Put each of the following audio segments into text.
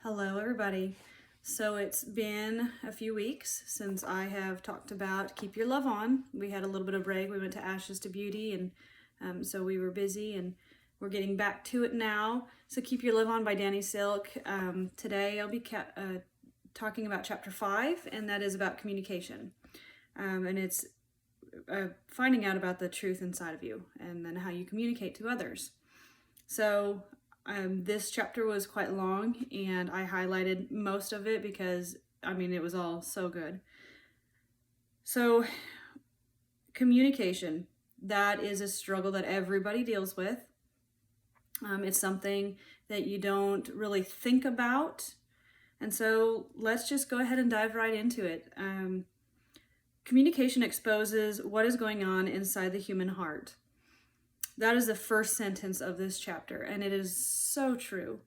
Hello, everybody. So it's been a few weeks since I have talked about Keep Your Love On. We had a little bit of break. We went to Ashes to Beauty, and so we were busy, and we're getting back to it now. So Keep Your Love On by Danny Silk. Today I'll be talking about chapter 5, and that is about communication. And it's finding out about the truth inside of you and then how you communicate to others. So this chapter was quite long, and I highlighted most of it because, it was all so good. So, communication, that is a struggle that everybody deals with. It's something that you don't really think about. And so let's just go ahead and dive right into it. Communication exposes what is going on inside the human heart. That is the first sentence of this chapter, and it is so true.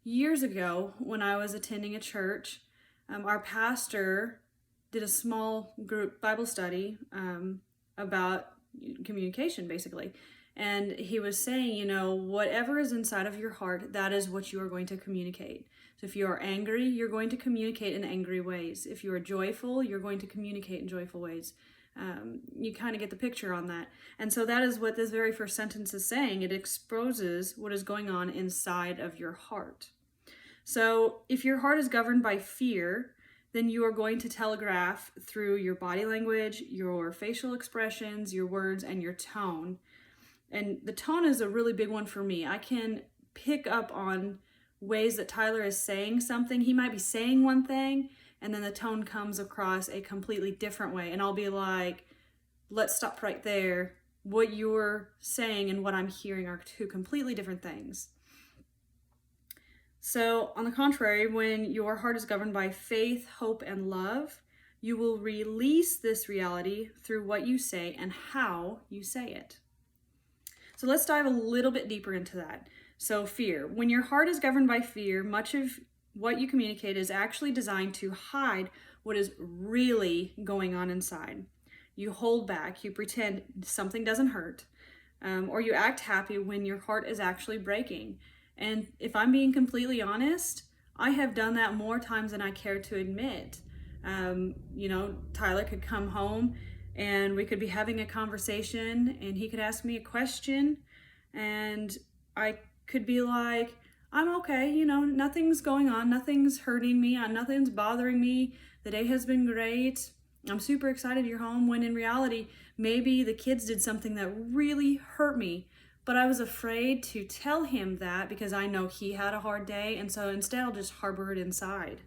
Years ago, when I was attending a church, our pastor did a small group Bible study about communication, basically. And he was saying, whatever is inside of your heart, that is what you are going to communicate. So if you are angry, you're going to communicate in angry ways. If you are joyful, you're going to communicate in joyful ways. You kind of get the picture on that. And so that is what this very first sentence is saying. It exposes what is going on inside of your heart. So if your heart is governed by fear, then you are going to telegraph through your body language, your facial expressions, your words, and your tone. And the tone is a really big one for me. I can pick up on ways that Tyler is saying something. He might be saying one thing, and then the tone comes across a completely different way. And I'll be like, let's stop right there. What you're saying and what I'm hearing are two completely different things. So, on the contrary, when your heart is governed by faith, hope, and love, you will release this reality through what you say and how you say it. So let's dive a little bit deeper into that. So fear. When your heart is governed by fear, much of what you communicate is actually designed to hide what is really going on inside. You hold back, you pretend something doesn't hurt, or you act happy when your heart is actually breaking. And if I'm being completely honest, I have done that more times than I care to admit. Tyler could come home and we could be having a conversation and he could ask me a question and I could be like, I'm okay, nothing's going on, nothing's hurting me, nothing's bothering me, the day has been great, I'm super excited you're home, when in reality, maybe the kids did something that really hurt me, but I was afraid to tell him that because I know he had a hard day, and so instead I'll just harbor it inside.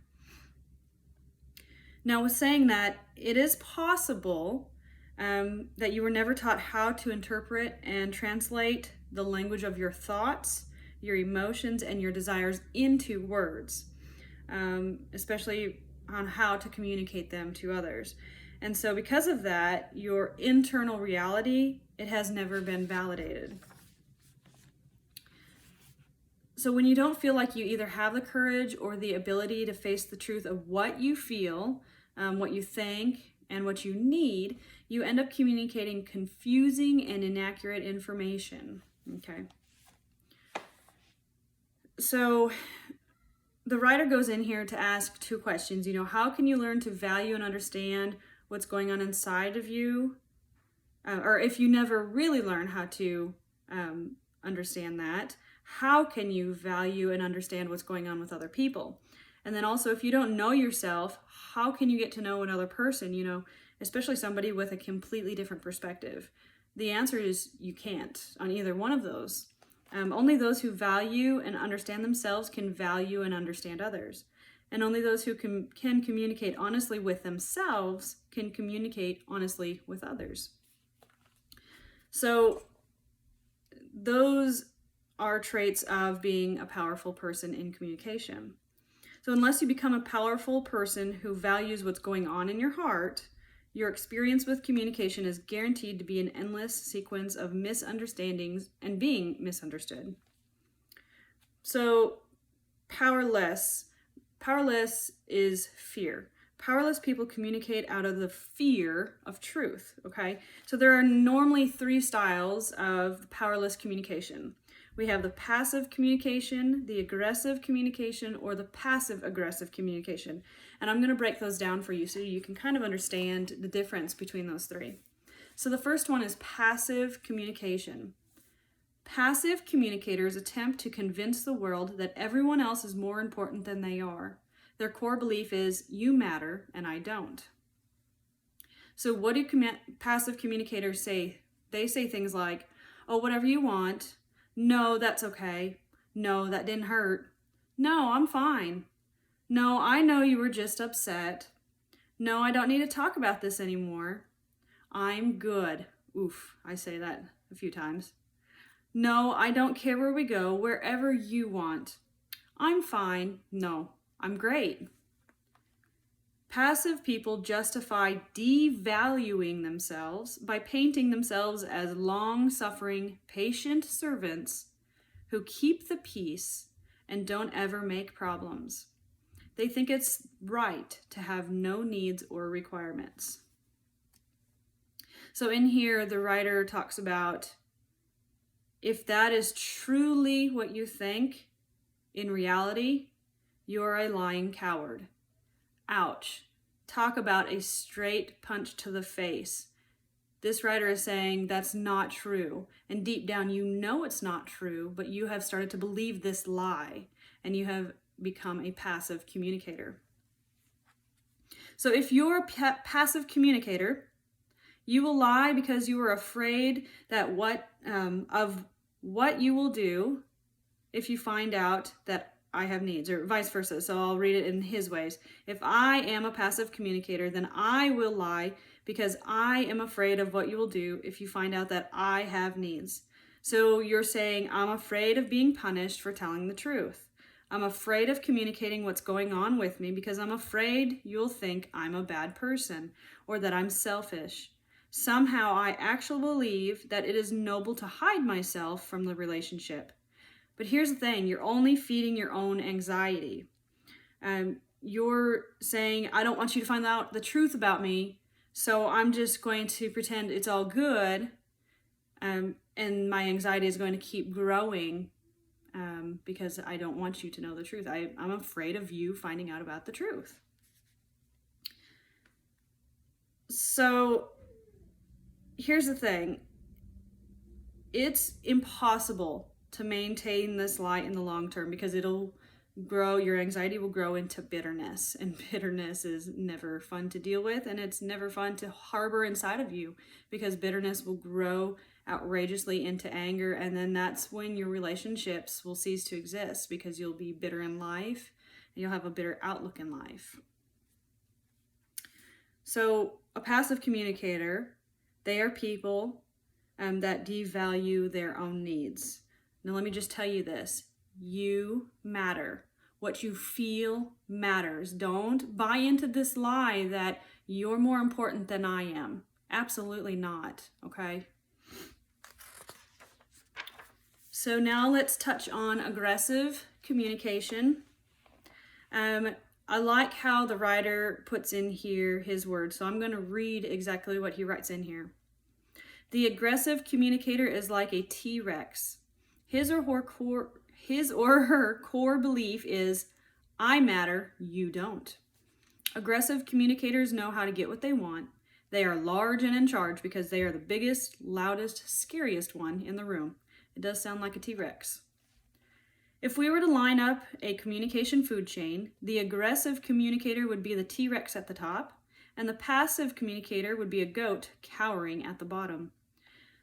Now, with saying that, it is possible that you were never taught how to interpret and translate the language of your thoughts, your emotions, and your desires into words, especially on how to communicate them to others. And so because of that, your internal reality, it has never been validated. So when you don't feel like you either have the courage or the ability to face the truth of what you feel, what you think, and what you need, you end up communicating confusing and inaccurate information. Okay. So the writer goes in here to ask two questions. How can you learn to value and understand what's going on inside of you? Or if you never really learn how to understand that, how can you value and understand what's going on with other people? And then also, if you don't know yourself, how can you get to know another person, especially somebody with a completely different perspective? The answer is you can't on either one of those. Only those who value and understand themselves can value and understand others. And only those who can communicate honestly with themselves can communicate honestly with others. So those are traits of being a powerful person in communication. So unless you become a powerful person who values what's going on in your heart, your experience with communication is guaranteed to be an endless sequence of misunderstandings and being misunderstood. So powerless is fear. Powerless people communicate out of the fear of truth, okay? So there are normally 3 styles of powerless communication. We have the passive communication, the aggressive communication, or the passive aggressive communication. And I'm going to break those down for you so you can kind of understand the difference between those three. So the first one is passive communication. Passive communicators attempt to convince the world that everyone else is more important than they are. Their core belief is, you matter and I don't. So what do passive communicators say? They say things like, oh, whatever you want. No, that's okay. No, that didn't hurt. No, I'm fine. No, I know you were just upset. No, I don't need to talk about this anymore. I'm good. Oof, I say that a few times. No, I don't care where we go, wherever you want. I'm fine. No, I'm great. Passive people justify devaluing themselves by painting themselves as long-suffering, patient servants who keep the peace and don't ever make problems. They think it's right to have no needs or requirements. So in here, the writer talks about if that is truly what you think, in reality, you're a lying coward. Ouch. Talk about a straight punch to the face. This writer is saying that's not true. And deep down, you know it's not true, but you have started to believe this lie, and you have become a passive communicator. So if you're a passive communicator, you will lie because you are afraid that of what you will do if you find out that I have needs, or vice versa. So I'll read it in his ways. If I am a passive communicator, then I will lie because I am afraid of what you will do if you find out that I have needs. So you're saying, I'm afraid of being punished for telling the truth. I'm afraid of communicating what's going on with me because I'm afraid you'll think I'm a bad person or that I'm selfish. Somehow I actually believe that it is noble to hide myself from the relationship. But here's the thing, you're only feeding your own anxiety. You're saying, I don't want you to find out the truth about me, so I'm just going to pretend it's all good, and my anxiety is going to keep growing because I don't want you to know the truth. I'm afraid of you finding out about the truth. So here's the thing. It's impossible to maintain this lie in the long term because it'll grow, your anxiety will grow into bitterness, and bitterness is never fun to deal with, and it's never fun to harbor inside of you because bitterness will grow outrageously into anger, and then that's when your relationships will cease to exist because you'll be bitter in life and you'll have a bitter outlook in life. So a passive communicator, they are people that devalue their own needs. Now, let me just tell you this. You matter. What you feel matters. Don't buy into this lie that you're more important than I am. Absolutely not, okay? So now let's touch on aggressive communication. I like how the writer puts in here his words, so I'm going to read exactly what he writes in here. The aggressive communicator is like a T-Rex. His or her core belief is, I matter, you don't. Aggressive communicators know how to get what they want. They are large and in charge because they are the biggest, loudest, scariest one in the room. It does sound like a T-Rex. If we were to line up a communication food chain, the aggressive communicator would be the T-Rex at the top, and the passive communicator would be a goat cowering at the bottom.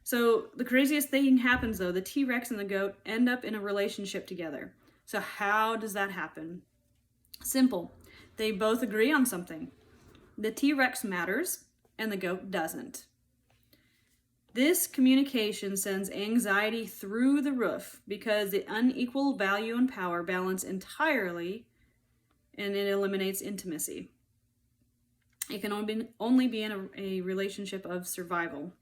So the craziest thing happens though, the T-Rex and the goat end up in a relationship together. So how does that happen? Simple. They both agree on something. The T-Rex matters and the goat doesn't. This communication sends anxiety through the roof because the unequal value and power balance entirely, and it eliminates intimacy. It can only be in a relationship of survival.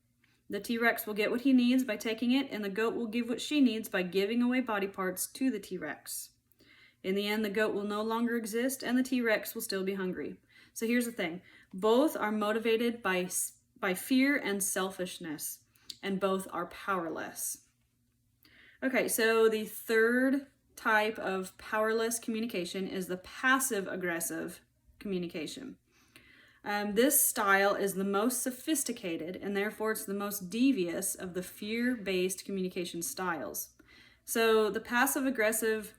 The T-Rex will get what he needs by taking it, and the goat will give what she needs by giving away body parts to the T-Rex. In the end, the goat will no longer exist, and the T-Rex will still be hungry. So here's the thing. Both are motivated by fear and selfishness, and both are powerless. Okay, so the third type of powerless communication is the passive aggressive communication. This style is the most sophisticated, and therefore it's the most devious of the fear-based communication styles. So the passive aggressive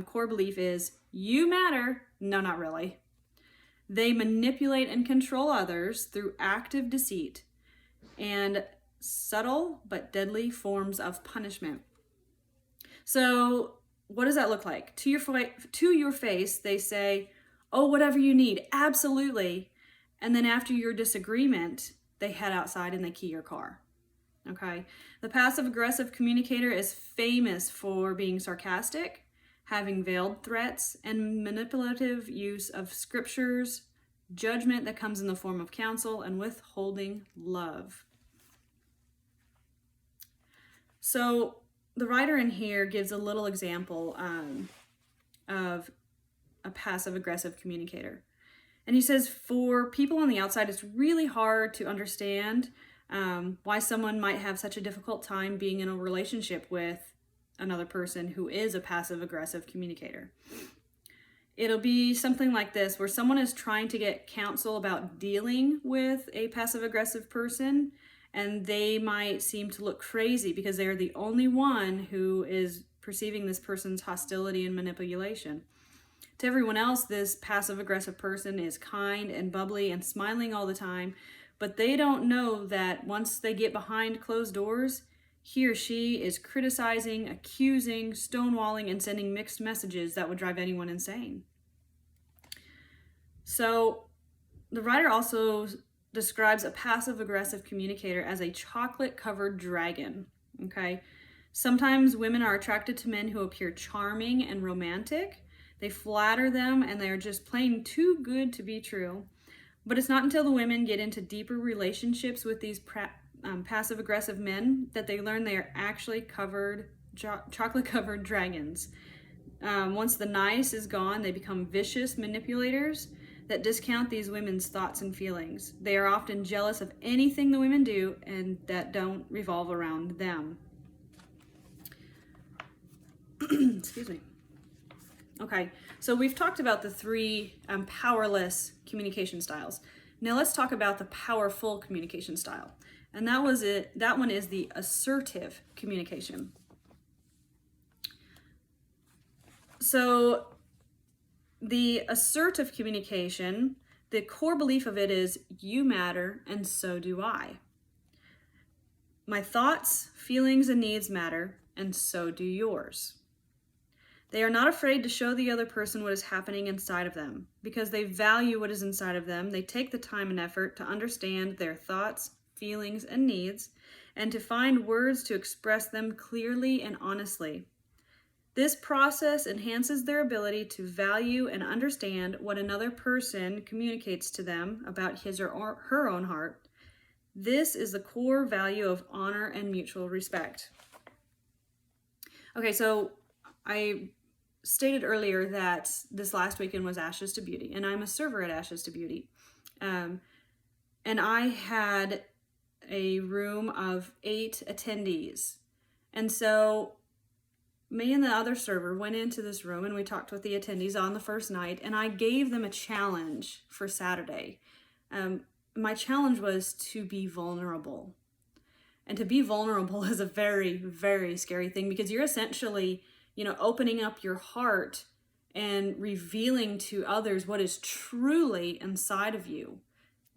core belief is, you matter. No, not really. They manipulate and control others through active deceit and subtle but deadly forms of punishment. So what does that look like? To your face, they say, oh, whatever you need, absolutely. And then after your disagreement, they head outside and they key your car. Okay. The passive aggressive communicator is famous for being sarcastic, having veiled threats, and manipulative use of scriptures, judgment that comes in the form of counsel, and withholding love. So the writer in here gives a little example of a passive aggressive communicator. And he says, for people on the outside, it's really hard to understand why someone might have such a difficult time being in a relationship with another person who is a passive aggressive communicator. It'll be something like this, where someone is trying to get counsel about dealing with a passive aggressive person, and they might seem to look crazy because they are the only one who is perceiving this person's hostility and manipulation. To everyone else, this passive aggressive person is kind and bubbly and smiling all the time, but they don't know that once they get behind closed doors, he or she is criticizing, accusing, stonewalling, and sending mixed messages that would drive anyone insane. So the writer also describes a passive aggressive communicator as a chocolate covered dragon. Okay. Sometimes women are attracted to men who appear charming and romantic. They flatter them and they're just plain too good to be true. But it's not until the women get into deeper relationships with these passive aggressive men that they learn they are actually chocolate covered dragons. Once the nice is gone, they become vicious manipulators that discount these women's thoughts and feelings. They are often jealous of anything the women do and that don't revolve around them. Excuse me. Okay, so we've talked about the three powerless communication styles. Now let's talk about the powerful communication style. And that one is the assertive communication. So the assertive communication, the core belief of it is, you matter and so do I. My thoughts, feelings, and needs matter, and so do yours. They are not afraid to show the other person what is happening inside of them. Because they value what is inside of them, they take the time and effort to understand their thoughts, feelings, and needs, and to find words to express them clearly and honestly. This process enhances their ability to value and understand what another person communicates to them about his or her own heart. This is the core value of honor and mutual respect. Okay, so I stated earlier that this last weekend was Ashes to Beauty, and I'm a server at Ashes to Beauty. And I had a room of 8 attendees. And so me and the other server went into this room and we talked with the attendees on the first night, and I gave them a challenge for Saturday. My challenge was to be vulnerable. And to be vulnerable is a very, very scary thing, because you're essentially, opening up your heart and revealing to others what is truly inside of you.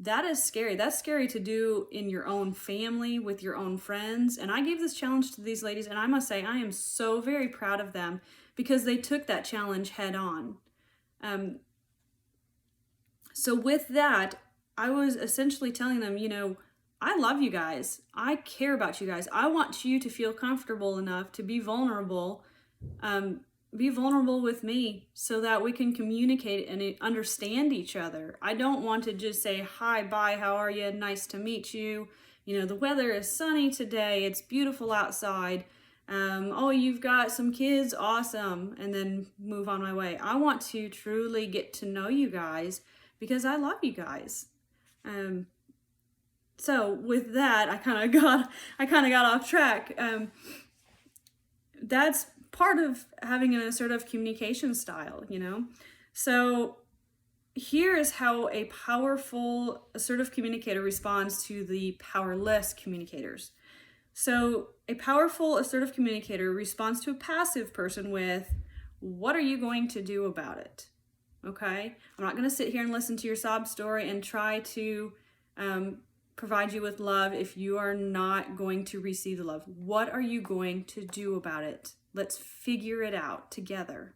That is scary. That's scary to do in your own family, with your own friends. And I gave this challenge to these ladies, and I must say I am so very proud of them because they took that challenge head on. So with that, I was essentially telling them, I love you guys. I care about you guys. I want you to feel comfortable enough to be vulnerable. Be vulnerable with me so that we can communicate and understand each other. I don't want to just say, hi, bye, how are you? Nice to meet you. The weather is sunny today. It's beautiful outside. Oh, you've got some kids. Awesome. And then move on my way. I want to truly get to know you guys because I love you guys. So with that, I kind of got off track. that's part of having an assertive communication style, So here is how a powerful assertive communicator responds to the powerless communicators. So a powerful assertive communicator responds to a passive person with, what are you going to do about it? Okay? I'm not going to sit here and listen to your sob story and try to provide you with love if you are not going to receive the love. What are you going to do about it? Let's figure it out together.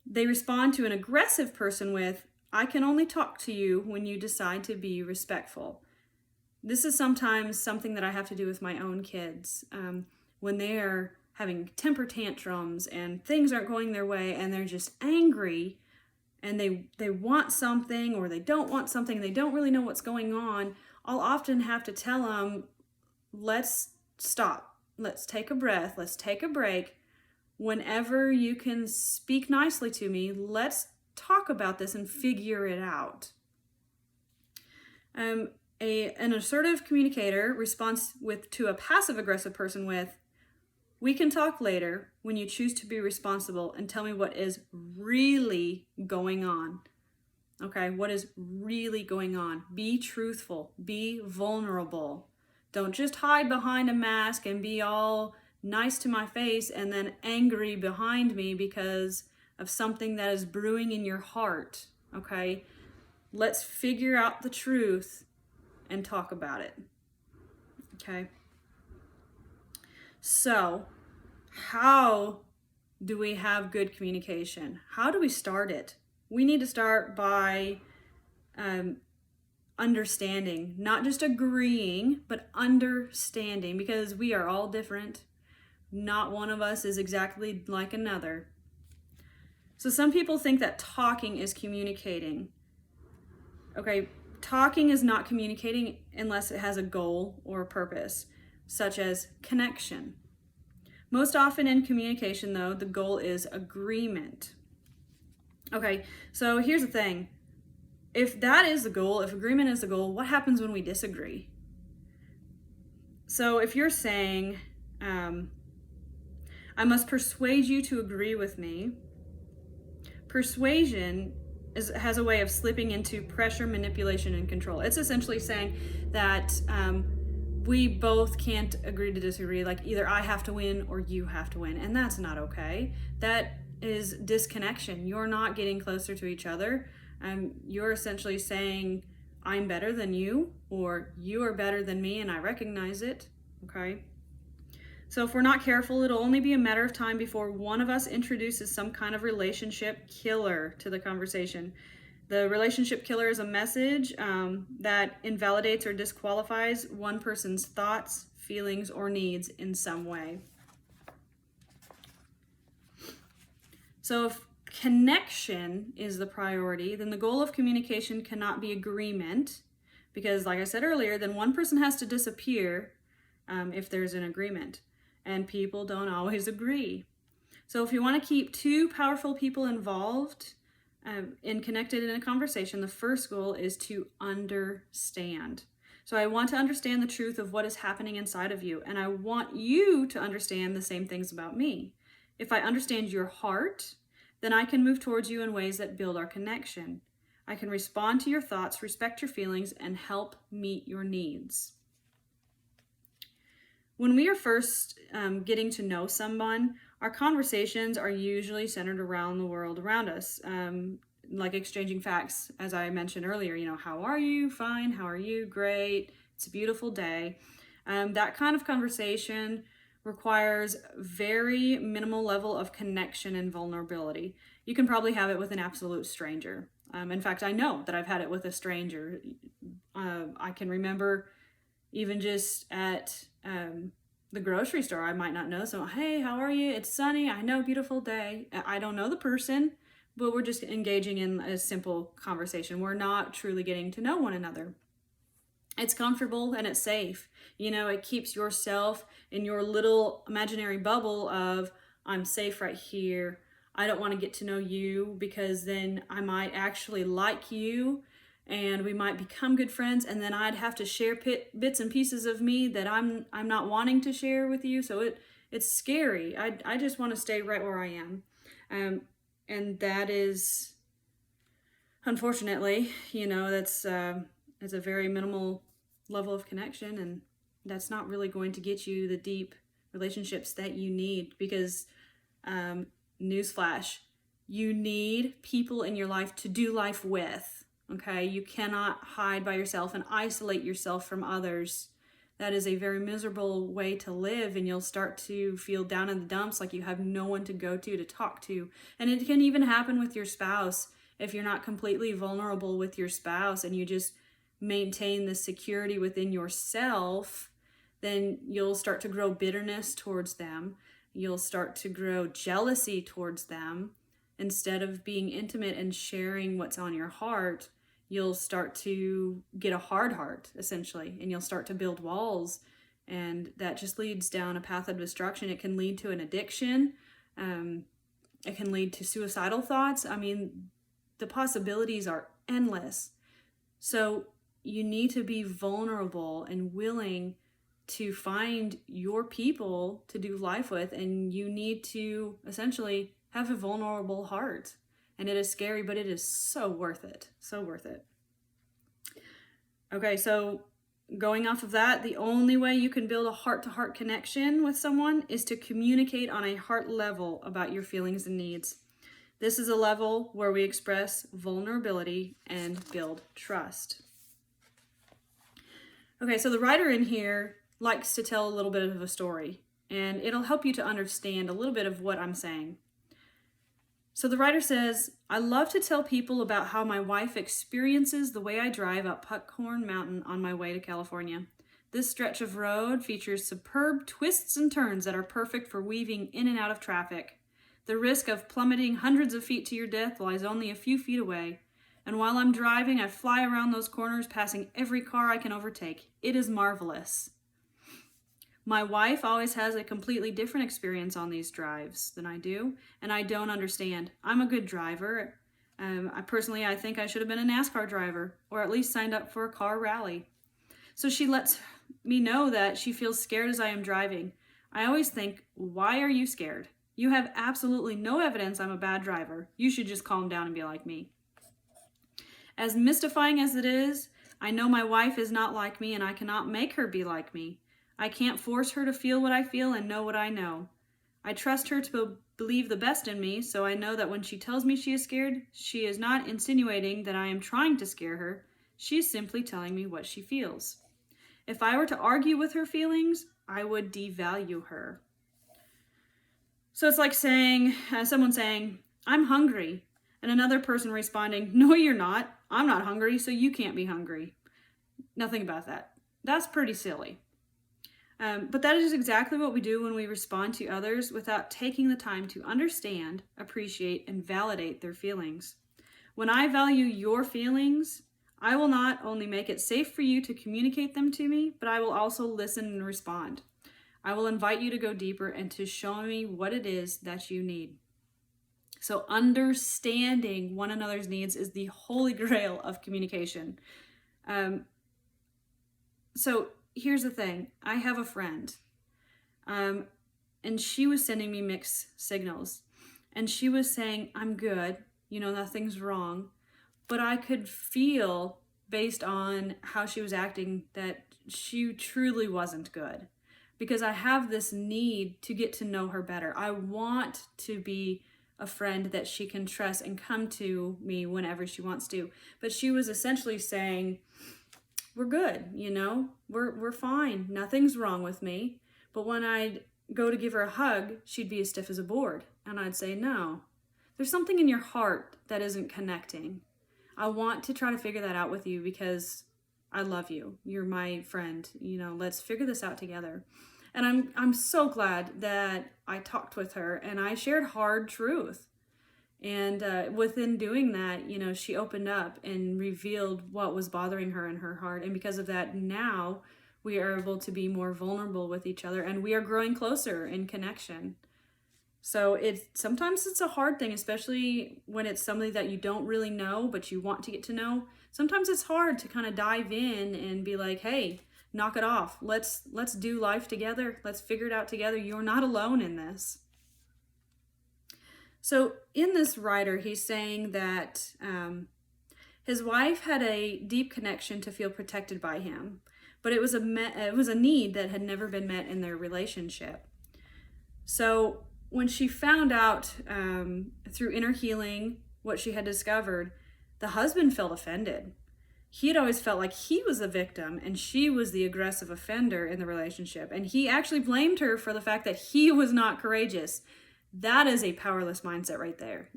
They respond to an aggressive person with, I can only talk to you when you decide to be respectful. This is sometimes something that I have to do with my own kids. When they are having temper tantrums and things aren't going their way and they're just angry and they want something or they don't want something, they don't really know what's going on, I'll often have to tell them, let's stop. Let's take a breath. Let's take a break. Whenever you can speak nicely to me, let's talk about this and figure it out. An assertive communicator responds to a passive-aggressive person with, we can talk later when you choose to be responsible and tell me what is really going on. Okay, what is really going on? Be truthful. Be vulnerable. Don't just hide behind a mask and be all nice to my face and then angry behind me because of something that is brewing in your heart. Okay, let's figure out the truth and talk about it. Okay. So, how do we have good communication? How do we start it? We need to start by understanding, not just agreeing, but understanding, because we are all different. Not one of us is exactly like another. So some people think that talking is communicating. Okay, talking is not communicating unless it has a goal or a purpose, such as connection. Most often in communication, though, the goal is agreement. Okay, so here's the thing. If that is the goal, if agreement is the goal, what happens when we disagree? So if you're saying, I must persuade you to agree with me, persuasion has a way of slipping into pressure, manipulation, and control. It's essentially saying that we both can't agree to disagree. Like either I have to win or you have to win. And that's not okay. That is disconnection. You're not getting closer to each other. You're essentially saying I'm better than you, or you are better than me and I recognize it. Okay. So if we're not careful, it'll only be a matter of time before one of us introduces some kind of relationship killer to the conversation. The relationship killer is a message that invalidates or disqualifies one person's thoughts, feelings, or needs in some way. So if connection is the priority, then the goal of communication cannot be agreement, because like I said earlier, then one person has to disappear if there's an agreement. And people don't always agree. So if you want to keep two powerful people involved and connected in a conversation, the first goal is to understand. So I want to understand the truth of what is happening inside of you, and I want you to understand the same things about me. If I understand your heart, then I can move towards you in ways that build our connection. I can respond to your thoughts, respect your feelings, and help meet your needs. When we are first getting to know someone, our conversations are usually centered around the world around us, like exchanging facts, as I mentioned earlier. How are you? Fine. How are you? Great. It's a beautiful day. That kind of conversation requires very minimal level of connection and vulnerability. You can probably have it with an absolute stranger. In fact, I know that I've had it with a stranger. I can remember even just at the grocery store, I might not know someone. Hey, how are you? It's sunny. I know, beautiful day. I don't know the person, but we're just engaging in a simple conversation. We're not truly getting to know one another. It's comfortable and it's safe. It keeps yourself in your little imaginary bubble of, I'm safe right here. I don't want to get to know you because then I might actually like you and we might become good friends, and then I'd have to share bits and pieces of me that I'm not wanting to share with you. So It's scary. I just want to stay right where I am. And that is, unfortunately, it's a very minimal level of connection, and that's not really going to get you the deep relationships that you need, because newsflash, you need people in your life to do life with. Okay, you cannot hide by yourself and isolate yourself from others. That is a very miserable way to live, and you'll start to feel down in the dumps, like you have no one to go to talk to. And it can even happen with your spouse. If you're not completely vulnerable with your spouse and you just maintain the security within yourself, then you'll start to grow bitterness towards them. You'll start to grow jealousy towards them. Instead of being intimate and sharing what's on your heart, you'll start to get a hard heart, essentially, and you'll start to build walls, and that just leads down a path of destruction. It can lead to an addiction. It can lead to suicidal thoughts. I mean, the possibilities are endless. So you need to be vulnerable and willing to find your people to do life with, and you need to essentially have a vulnerable heart. And it is scary, but it is so worth it. So worth it. Okay, so going off of that, the only way you can build a heart-to-heart connection with someone is to communicate on a heart level about your feelings and needs. This is a level where we express vulnerability and build trust. Okay, so the writer in here likes to tell a little bit of a story, and it'll help you to understand a little bit of what I'm saying. So the writer says, I love to tell people about how my wife experiences the way I drive up Puckhorn Mountain on my way to California. This stretch of road features superb twists and turns that are perfect for weaving in and out of traffic. The risk of plummeting hundreds of feet to your death lies only a few feet away. And while I'm driving, I fly around those corners, passing every car I can overtake. It is marvelous. My wife always has a completely different experience on these drives than I do, and I don't understand. I'm a good driver. I think I should have been a NASCAR driver, or at least signed up for a car rally. So she lets me know that she feels scared as I am driving. I always think, why are you scared? You have absolutely no evidence I'm a bad driver. You should just calm down and be like me. As mystifying as it is, I know my wife is not like me, and I cannot make her be like me. I can't force her to feel what I feel and know what I know. I trust her to believe the best in me, so I know that when she tells me she is scared, she is not insinuating that I am trying to scare her. She is simply telling me what she feels. If I were to argue with her feelings, I would devalue her. So it's like someone saying, I'm hungry, and another person responding, no, you're not. I'm not hungry, so you can't be hungry. Nothing about that. That's pretty silly. But that is exactly what we do when we respond to others without taking the time to understand, appreciate, and validate their feelings. When I value your feelings, I will not only make it safe for you to communicate them to me, but I will also listen and respond. I will invite you to go deeper and to show me what it is that you need. So understanding one another's needs is the holy grail of communication. So here's the thing. I have a friend, and she was sending me mixed signals. And she was saying, I'm good, nothing's wrong. But I could feel, based on how she was acting, that she truly wasn't good. Because I have this need to get to know her better. I want to be a friend that she can trust and come to me whenever she wants to. But she was essentially saying, we're good, we're fine. Nothing's wrong with me. But when I'd go to give her a hug, she'd be as stiff as a board. And I'd say, no, there's something in your heart that isn't connecting. I want to try to figure that out with you because I love you. You're my friend. Let's figure this out together. And I'm so glad that I talked with her and I shared hard truth. And within doing that, she opened up and revealed what was bothering her in her heart. And because of that, now we are able to be more vulnerable with each other and we are growing closer in connection. So sometimes it's a hard thing, especially when it's somebody that you don't really know, but you want to get to know. Sometimes it's hard to kind of dive in and be like, hey, Knock it off. Let's do life together. Let's figure it out together. You're not alone in this. So in this writer, he's saying that his wife had a deep connection to feel protected by him, but it was a need that had never been met in their relationship. So when she found out through inner healing what she had discovered, the husband felt offended. He had always felt like he was the victim and she was the aggressive offender in the relationship. And he actually blamed her for the fact that he was not courageous. That is a powerless mindset right there.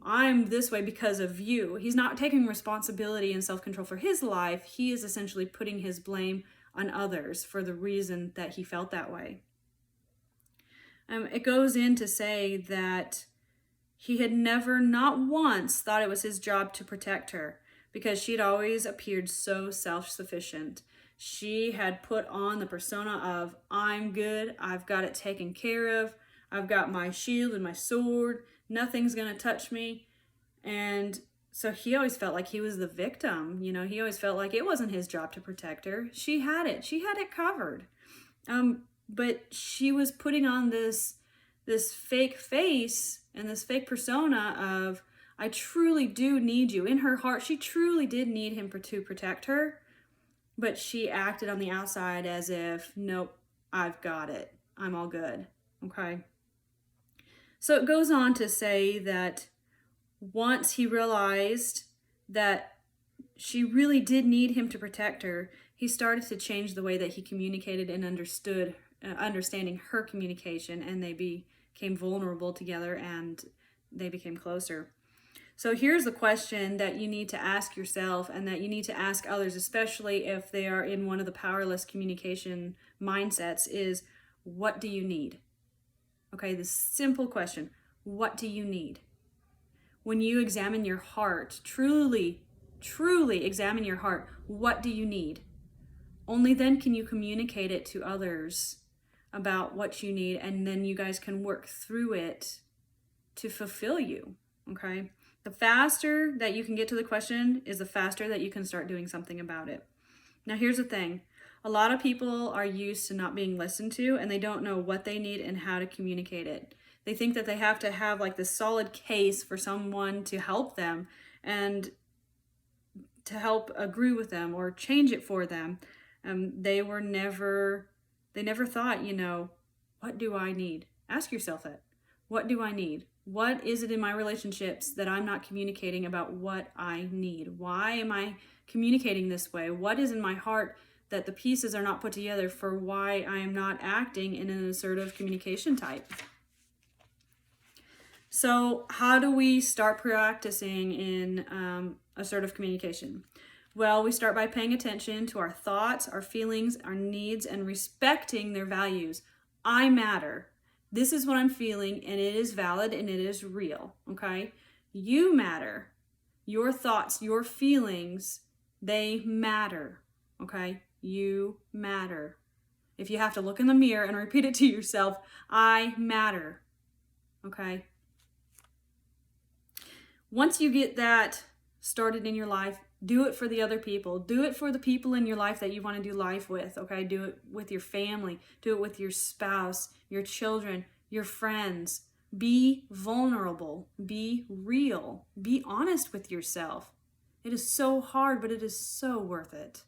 I'm this way because of you. He's not taking responsibility and self-control for his life. He is essentially putting his blame on others for the reason that he felt that way. It goes in to say that he had never, not once, thought it was his job to protect her because she'd always appeared so self-sufficient. She had put on the persona of, I'm good, I've got it taken care of, I've got my shield and my sword, nothing's gonna touch me. And so he always felt like he was the victim. He always felt like it wasn't his job to protect her. She had it covered. But she was putting on this fake face and this fake persona of, I truly do need you. In her heart, she truly did need him to protect her, but she acted on the outside as if, nope, I've got it. I'm all good. Okay. So it goes on to say that once he realized that she really did need him to protect her, he started to change the way that he communicated and understanding her communication, and they became vulnerable together and they became closer. So here's the question that you need to ask yourself and that you need to ask others, especially if they are in one of the powerless communication mindsets, is what do you need? Okay, this simple question, what do you need? When you examine your heart, truly examine your heart, what do you need? Only then can you communicate it to others about what you need, and then you guys can work through it to fulfill you, okay? The faster that you can get to the question is the faster that you can start doing something about it. Now, here's the thing. A lot of people are used to not being listened to, and they don't know what they need and how to communicate it. They think that they have to have like this solid case for someone to help them and to help agree with them or change it for them. They never thought, what do I need? Ask yourself that. What do I need? What is it in my relationships that I'm not communicating about what I need? Why am I communicating this way? What is in my heart that the pieces are not put together for why I am not acting in an assertive communication type? So how do we start practicing in assertive communication? Well, we start by paying attention to our thoughts, our feelings, our needs, and respecting their values. I matter. This is what I'm feeling, and it is valid, and it is real, okay? You matter. Your thoughts, your feelings, they matter, okay? You matter. If you have to look in the mirror and repeat it to yourself, I matter, okay? Once you get that started in your life, do it for the other people. Do it for the people in your life that you want to do life with, okay? Do it with your family. Do it with your spouse, your children, your friends. Be vulnerable. Be real. Be honest with yourself. It is so hard, but it is so worth it.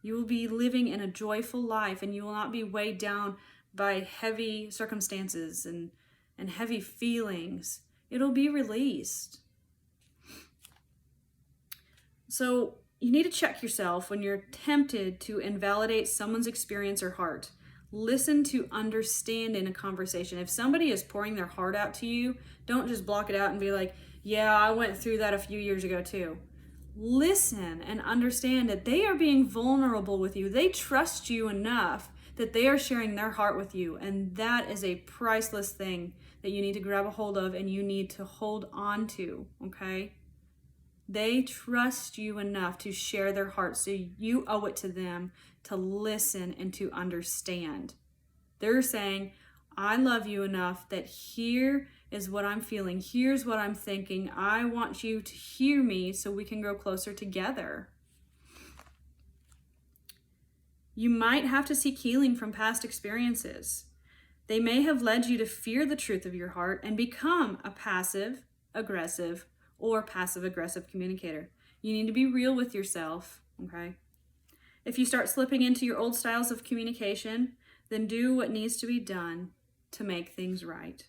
You will be living in a joyful life, and you will not be weighed down by heavy circumstances and heavy feelings. It'll be released. So you need to check yourself when you're tempted to invalidate someone's experience or heart. Listen to understand in a conversation. If somebody is pouring their heart out to you, don't just block it out and be like, yeah, I went through that a few years ago too. Listen and understand that they are being vulnerable with you. They trust you enough that they are sharing their heart with you. And that is a priceless thing that you need to grab a hold of and you need to hold on to, okay? They trust you enough to share their heart, so you owe it to them to listen and to understand. They're saying, I love you enough that here is what I'm feeling. Here's what I'm thinking. I want you to hear me so we can grow closer together. You might have to seek healing from past experiences. They may have led you to fear the truth of your heart and become a passive, aggressive, or passive-aggressive communicator. You need to be real with yourself, okay? If you start slipping into your old styles of communication, then do what needs to be done to make things right.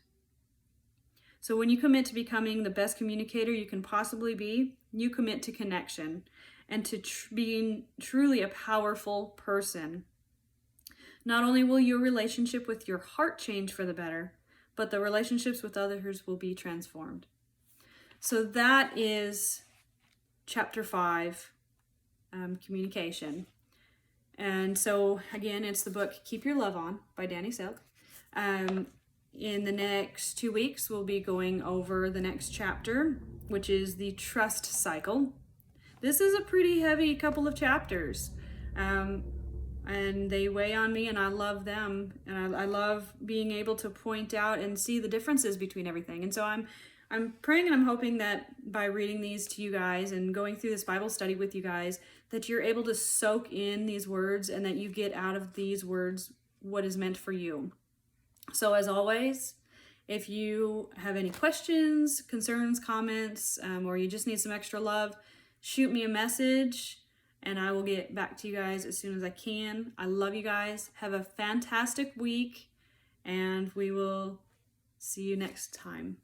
So when you commit to becoming the best communicator you can possibly be, you commit to connection and to being truly a powerful person. Not only will your relationship with your heart change for the better, but the relationships with others will be transformed. So that is chapter 5, communication. And so again, it's the book Keep Your Love On by Danny Silk. In the next 2 weeks, we'll be going over the next chapter, which is the trust cycle. This is a pretty heavy couple of chapters, and they weigh on me, and I love them, and I love being able to point out and see the differences between everything. And so I'm praying and I'm hoping that by reading these to you guys and going through this Bible study with you guys, that you're able to soak in these words and that you get out of these words what is meant for you. So as always, if you have any questions, concerns, comments, or you just need some extra love, shoot me a message and I will get back to you guys as soon as I can. I love you guys. Have a fantastic week, and we will see you next time.